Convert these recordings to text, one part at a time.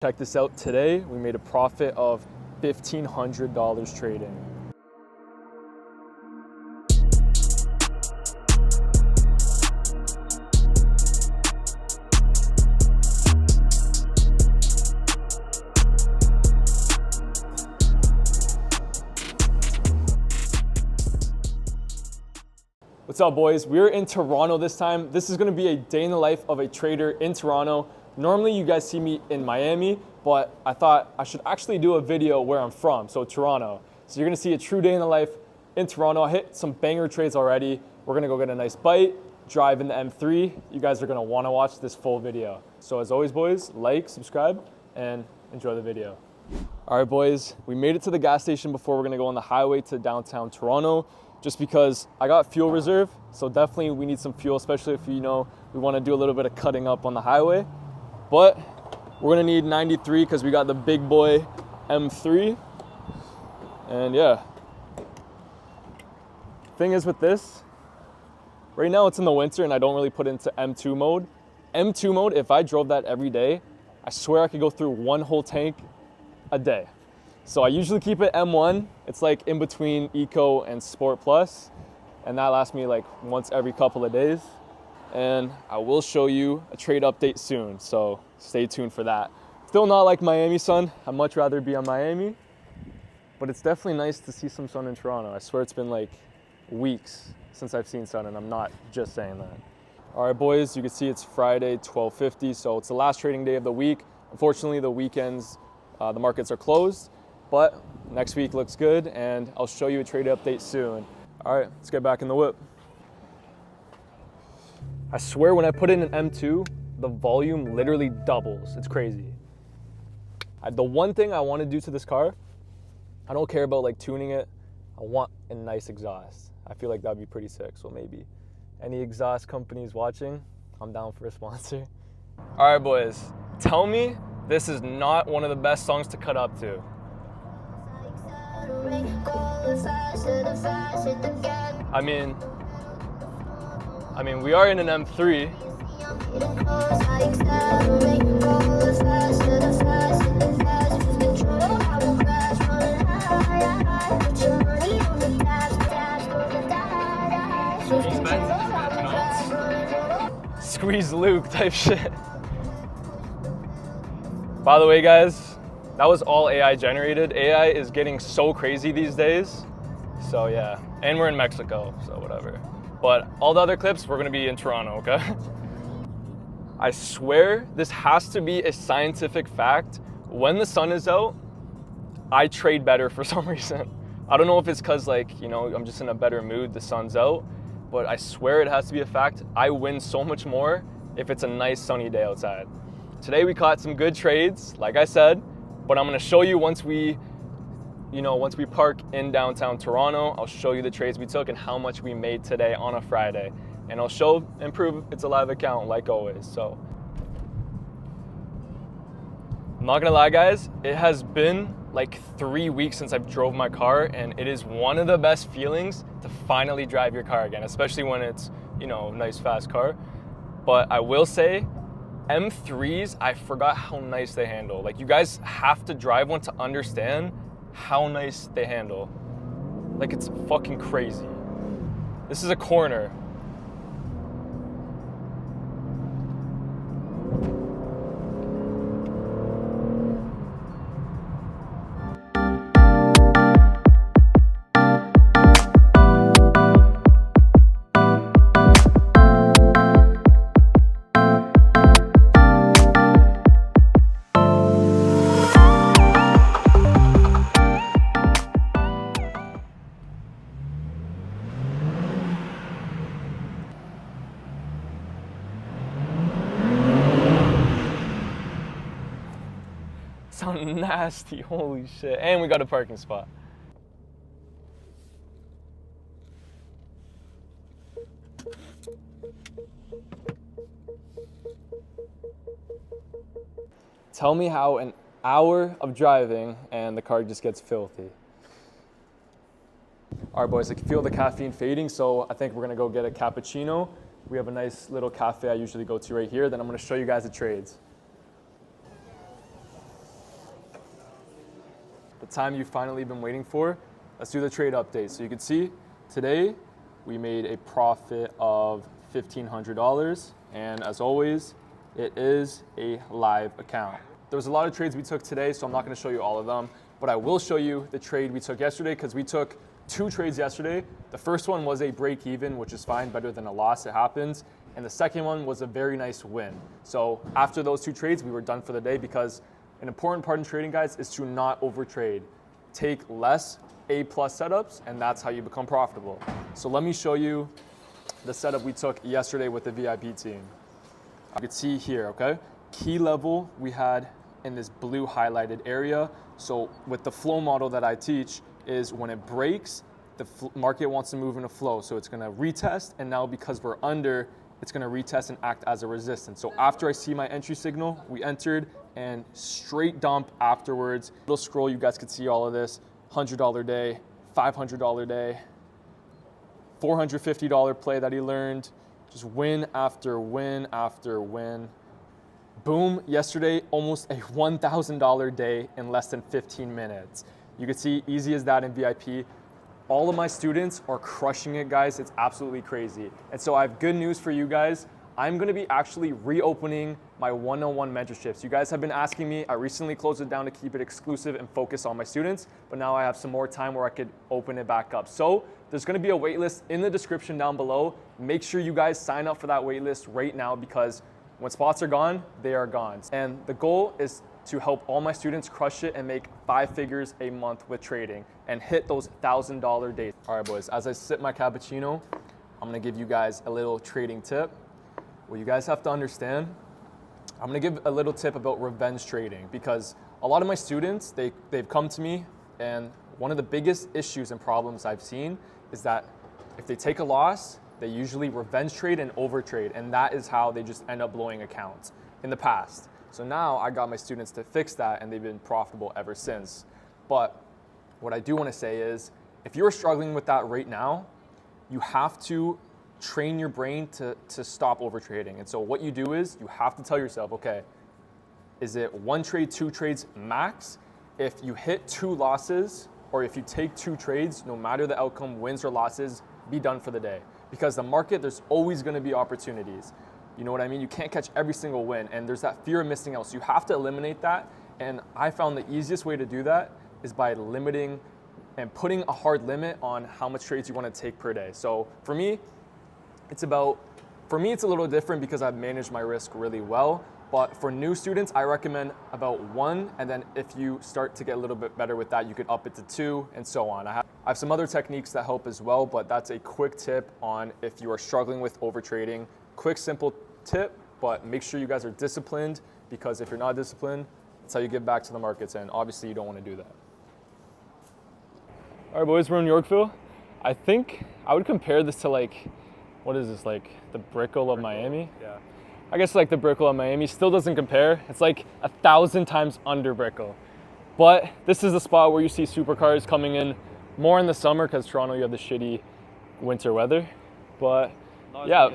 Check this out, today we made a profit of $1,500 trading. What's up, boys? We're in Toronto this time. This is gonna be a day in the life of a trader in Toronto. Normally you guys see me in Miami, but I thought I should actually do a video where I'm from, so Toronto. So you're gonna see a true day in the life in Toronto. I hit some banger trades already. We're gonna go get a nice bite, drive in the M3. You guys are gonna wanna watch this full video. So as always, boys, like, subscribe, and enjoy the video. All right, boys, we made it to the gas station before we're gonna go on the highway to downtown Toronto, just because I got fuel reserve. So definitely we need some fuel, especially if we wanna do a little bit of cutting up on the highway. But we're gonna need 93 because we got the big boy M3. And yeah. Thing is with this, right now it's in the winter and I don't really put it into M2 mode. M2 mode, if I drove that every day, I swear I could go through one whole tank a day. So I usually keep it M1. It's like in between Eco and Sport Plus. And that lasts me like once every couple of days. And I will show you a trade update soon, so stay tuned for that. Still not like Miami sun. I'd much rather be on Miami, but it's definitely nice to see some sun in Toronto. I swear it's been like weeks since I've seen sun, and I'm not just saying that. All right, boys, you can see it's Friday, 12:50, so it's the last trading day of the week. Unfortunately, the weekends, the markets are closed, but next week looks good, and I'll show you a trade update soon. All right, let's get back in the whip. I swear when I put in an M2, the volume literally doubles. It's crazy. The one thing I want to do to this car, I don't care about like tuning it. I want a nice exhaust. I feel like that'd be pretty sick. So maybe any exhaust companies watching, I'm down for a sponsor. All right, boys, tell me this is not one of the best songs to cut up to. I mean, we are in an M3. Squeeze Luke type shit. By the way, guys, that was all AI generated. AI is getting so crazy these days. So yeah, and we're in Mexico, so whatever. But all the other clips, we're gonna be in Toronto, okay? I swear this has to be a scientific fact. When the sun is out, I trade better for some reason. I don't know if it's cause I'm just in a better mood, the sun's out, but I swear it has to be a fact. I win so much more if it's a nice sunny day outside. Today we caught some good trades, like I said, but I'm gonna show you once we park in downtown Toronto. I'll show you the trades we took and how much we made today on a Friday. And I'll show and prove it's a live account like always. So I'm not gonna lie, guys, it has been like 3 weeks since I've drove my car, and it is one of the best feelings to finally drive your car again, especially when it's, a nice fast car. But I will say, M3s, I forgot how nice they handle. Like, you guys have to drive one to understand how nice they handle. Like, it's fucking crazy. This is a corner. Sound nasty, holy shit. And we got a parking spot. Tell me how an hour of driving and the car just gets filthy. All right, boys, I can feel the caffeine fading, so I think we're gonna go get a cappuccino. We have a nice little cafe I usually go to right here. Then I'm gonna show you guys the trades. the time you've finally been waiting for. Let's do the trade update. So you can see today we made a profit of $1,500, and as always, it is a live account. There was a lot of trades we took today, so I'm not going to show you all of them, but I will show you the trade we took yesterday, because we took 2 trades yesterday. The first one was a break even, which is fine, better than a loss, it happens. And the second one was a very nice win. So after those 2 trades, we were done for the day, because an important part in trading, guys, is to not overtrade. Take less A+ setups, and that's how you become profitable. So let me show you the setup we took yesterday with the VIP team. You can see here, okay? Key level we had in this blue highlighted area. So with the flow model that I teach is when it breaks, the market wants to move in a flow. So it's gonna retest, and now because we're under, it's gonna retest and act as a resistance. So after I see my entry signal, we entered and straight dump afterwards. Little scroll, you guys could see all of this. $100 day, $500 day, $450 play that he learned. Just win after win after win. Boom, yesterday, almost a $1,000 day in less than 15 minutes. You can see easy as that in VIP. All of my students are crushing it, guys. It's absolutely crazy. And so I have good news for you guys. I'm gonna be actually reopening my one-on-one mentorships. You guys have been asking me. I recently closed it down to keep it exclusive and focus on my students, but now I have some more time where I could open it back up. So there's gonna be a waitlist in the description down below. Make sure you guys sign up for that waitlist right now, because when spots are gone, they are gone. And the goal is to help all my students crush it and make 5 figures a month with trading and hit those $1,000 days. All right, boys, as I sip my cappuccino, I'm gonna give you guys a little trading tip. What you guys have to understand, I'm gonna give a little tip about revenge trading, because a lot of my students, they've come to me, and one of the biggest issues and problems I've seen is that if they take a loss, they usually revenge trade and overtrade, and that is how they just end up blowing accounts in the past. So now I got my students to fix that, and they've been profitable ever since. But what I do wanna say is, if you're struggling with that right now, you have to train your brain to stop overtrading. And so what you do is you have to tell yourself, okay, is it 1 trade, 2 trades max? If you hit 2 losses, or if you take 2 trades, no matter the outcome, wins or losses, be done for the day. Because the market, there's always gonna be opportunities. You know what I mean? You can't catch every single win, and there's that fear of missing out. So you have to eliminate that. And I found the easiest way to do that is by limiting and putting a hard limit on how much trades you wanna take per day. So for me, it's a little different because I've managed my risk really well. But for new students, I recommend about 1, and then if you start to get a little bit better with that, you could up it to 2, and so on. I have some other techniques that help as well, but that's a quick tip on if you are struggling with overtrading. Quick, simple tip, but make sure you guys are disciplined, because if you're not disciplined, that's how you give back to the markets, and obviously you don't want to do that. All right, boys, we're in Yorkville. I think I would compare this to, like, what is this, like the Brickell of Miami? Yeah. I guess like the Brickell of Miami still doesn't compare. It's like 1,000 times under Brickell. But this is the spot where you see supercars coming in more in the summer, because Toronto, you have the shitty winter weather. But yeah,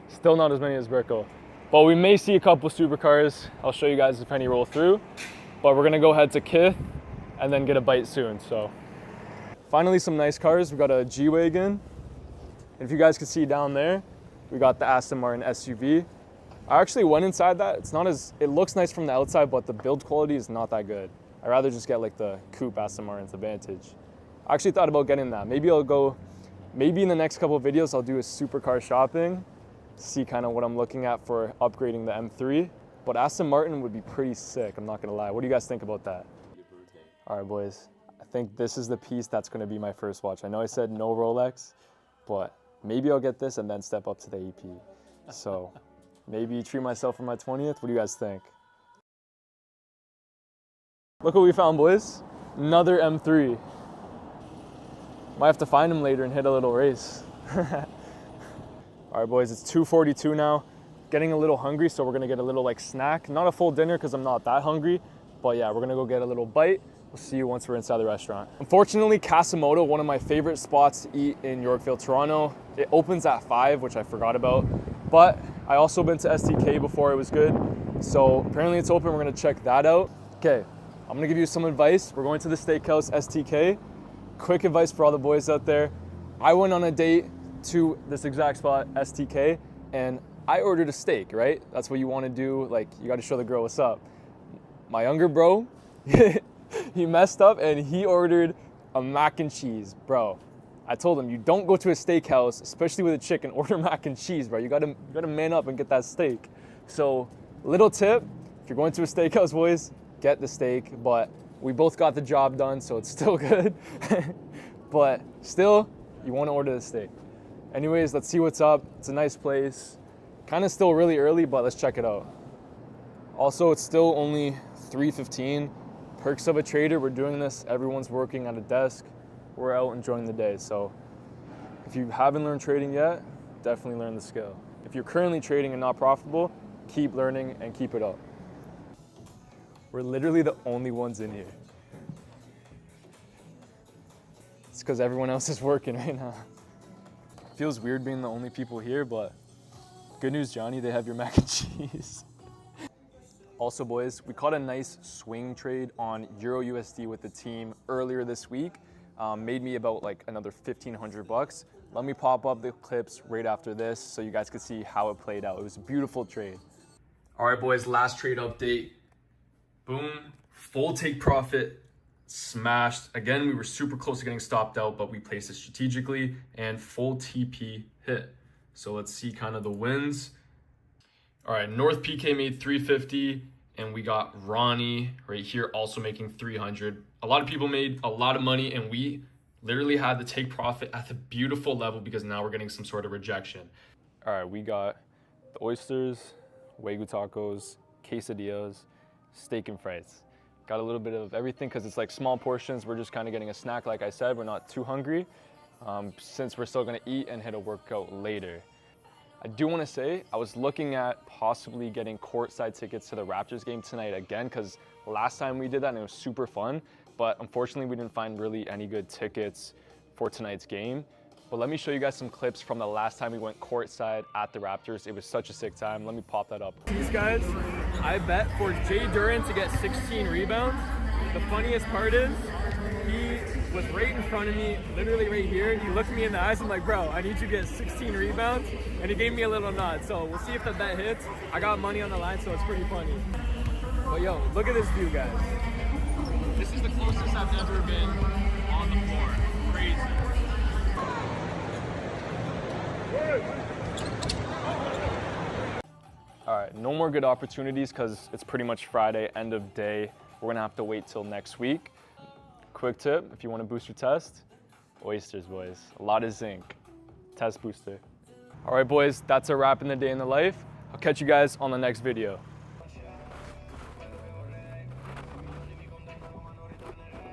still not as many as Brickell. But we may see a couple supercars. I'll show you guys if any roll through. But we're gonna go head to Kith and then get a bite soon. So finally some nice cars. We got a G-Wagon. And if you guys can see down there, we got the Aston Martin SUV. I actually went inside that. It looks nice from the outside, but the build quality is not that good. I'd rather just get like the coupe Aston Martin's Advantage. I actually thought about getting that. Maybe in the next couple of videos, I'll do a supercar shopping, see kind of what I'm looking at for upgrading the M3. But Aston Martin would be pretty sick, I'm not gonna lie. What do you guys think about that? All right, boys. I think this is the piece that's gonna be my first watch. I know I said no Rolex, but maybe I'll get this and then step up to the AP. So maybe treat myself for my 20th. What do you guys think? Look what we found, boys. Another M3. Might have to find him later and hit a little race. All right, boys, it's 2:42 now. Getting a little hungry, so we're gonna get a little like snack. Not a full dinner because I'm not that hungry, but yeah, we're gonna go get a little bite. We'll see you once we're inside the restaurant. Unfortunately, Casamoto, one of my favorite spots to eat in Yorkville, Toronto. It opens at 5, which I forgot about. But I also been to STK before, it was good. So apparently it's open, we're gonna check that out. Okay, I'm gonna give you some advice. We're going to the steakhouse, STK. Quick advice for all the boys out there. I went on a date to this exact spot, STK, and I ordered a steak, right? That's what you wanna do. Like, you gotta show the girl what's up. My younger bro, he messed up and he ordered a mac and cheese, bro. I told him, you don't go to a steakhouse, especially with a chick, and order mac and cheese, bro. You gotta man up and get that steak. So, little tip, if you're going to a steakhouse, boys, get the steak, but we both got the job done, so it's still good. But still, you wanna order the steak. Anyways, let's see what's up. It's a nice place. Kinda still really early, but let's check it out. Also, it's still only 3:15. Perks of a trader, we're doing this, everyone's working at a desk. We're out enjoying the day. So if you haven't learned trading yet, definitely learn the skill. If you're currently trading and not profitable, keep learning and keep it up. We're literally the only ones in here. It's because everyone else is working right now. Feels weird being the only people here, but good news, Johnny, they have your mac and cheese. Also, boys, we caught a nice swing trade on Euro USD with the team earlier this week. Made me about like another 1,500 bucks. Let me pop up the clips right after this so you guys could see how it played out. It was a beautiful trade. All right, boys, last trade update. Boom, full take profit, smashed. Again, we were super close to getting stopped out, but we placed it strategically and full TP hit. So let's see kind of the wins. All right, North PK made 350 and we got Ronnie right here also making 300. A lot of people made a lot of money and we literally had to take profit at the beautiful level because now we're getting some sort of rejection. All right, we got the oysters, Wagyu tacos, quesadillas, steak and fries. Got a little bit of everything because it's like small portions. We're just kind of getting a snack. Like I said, we're not too hungry since we're still gonna eat and hit a workout later. I do want to say I was looking at possibly getting courtside tickets to the Raptors game tonight again because last time we did that and it was super fun, but unfortunately we didn't find really any good tickets for tonight's game. But let me show you guys some clips from the last time we went courtside at the Raptors. It was such a sick time. Let me pop that up. These guys, I bet for Jay Duran to get 16 rebounds. The funniest part is he was right in front of me, literally right here. He looked me in the eyes. I'm like, bro, I need you to get 16 rebounds. And he gave me a little nod. So we'll see if the bet hits. I got money on the line, so it's pretty funny. But yo, look at this view, guys. This is the closest I've ever been on the floor. Crazy. All right, no more good opportunities because it's pretty much Friday, end of day. We're gonna have to wait till next week. Quick tip, if you wanna boost your test, oysters, boys. A lot of zinc, test booster. All right, boys, that's a wrap in the day in the life. I'll catch you guys on the next video.